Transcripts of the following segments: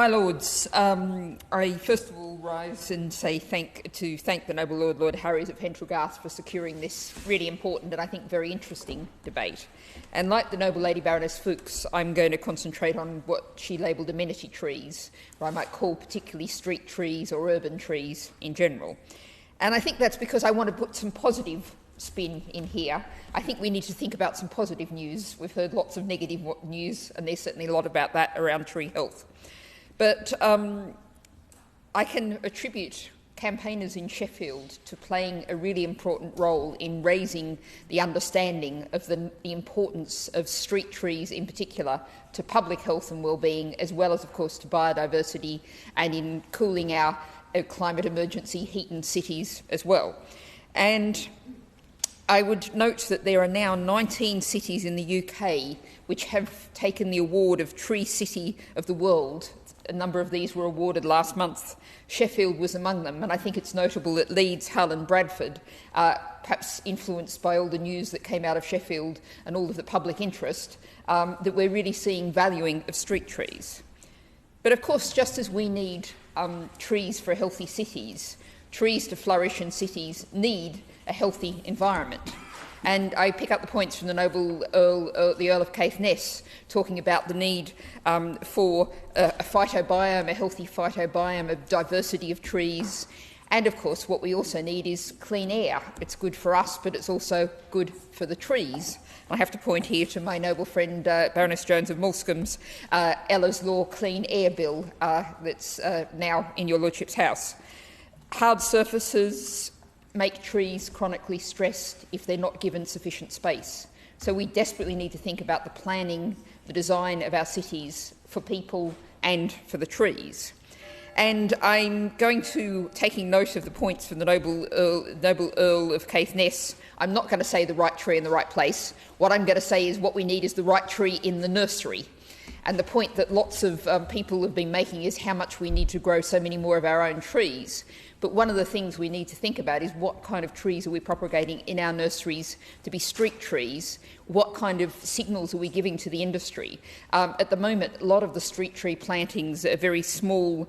My Lords, I first of all rise and say thank the Noble Lord Harries of Pentragarth for securing this really important and I think very interesting debate. And like the Noble Lady Baroness Fuchs, I'm going to concentrate on what she labelled amenity trees, or I might call particularly street trees or urban trees in general. And I think that's because I want to put some positive spin in here. I think we need to think about some positive news. We've heard lots of negative news, and there's certainly a lot about that around tree health. But I can attribute campaigners in Sheffield to playing a really important role in raising the understanding of the importance of street trees in particular to public health and well-being, as well as, of course, to biodiversity and in cooling our climate emergency heatened cities as well. And I would note that there are now 19 cities in the UK which have taken the award of Tree City of the World. A number of these were awarded last month. Sheffield was among them, and I think it's notable that Leeds, Hull and Bradford, perhaps influenced by all the news that came out of Sheffield and all of the public interest, that we're really seeing valuing of street trees. But of course, just as we need trees for healthy cities, trees to flourish in cities need a healthy environment. And I pick up the points from the Noble Earl, the Earl of Caithness, talking about the need for a phytobiome, a healthy phytobiome, a diversity of trees. And of course, what we also need is clean air. It's good for us, but it's also good for the trees. I have to point here to my noble friend Baroness Jones of Moulscombe's Ella's Law Clean Air Bill that's now in your Lordship's house. Hard surfaces make trees chronically stressed if they're not given sufficient space. So we desperately need to think about the planning, the design of our cities for people and for the trees. And I'm going to, taking note of the points from the Noble Earl of Caithness, I'm not going to say the right tree in the right place. What I'm going to say is what we need is the right tree in the nursery. And the point that lots of people have been making is how much we need to grow so many more of our own trees. But one of the things we need to think about is what kind of trees are we propagating in our nurseries to be street trees? What kind of signals are we giving to the industry? At the moment, a lot of the street tree plantings are very small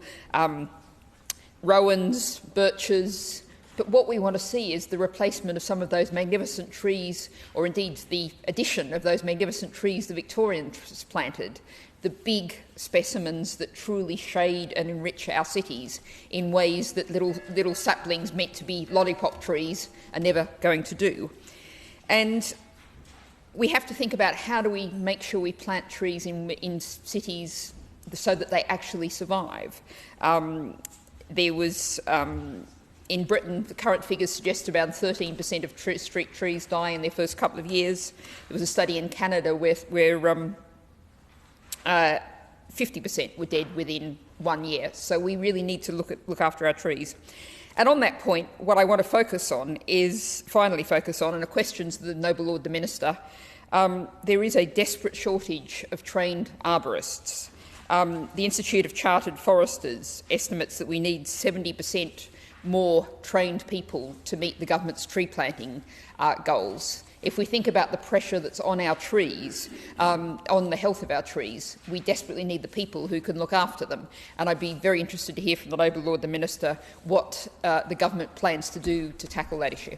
rowans, birches. But what we want to see is the replacement of some of those magnificent trees, or indeed the addition of those magnificent trees the Victorians planted, the big specimens that truly shade and enrich our cities in ways that little saplings meant to be lollipop trees are never going to do. And we have to think about how do we make sure we plant trees in cities so that they actually survive. There was... In Britain, the current figures suggest around 13% of street trees die in their first couple of years. There was a study in Canada where 50% were dead within 1 year. So we really need to look after our trees. And on that point, what I want to finally focus on, and a question to the Noble Lord the Minister, there is a desperate shortage of trained arborists. The Institute of Chartered Foresters estimates that we need 70% more trained people to meet the government's tree planting goals. If we think about the pressure that's on our trees, on the health of our trees, we desperately need the people who can look after them. And I'd be very interested to hear from the Noble Lord the Minister what the government plans to do to tackle that issue.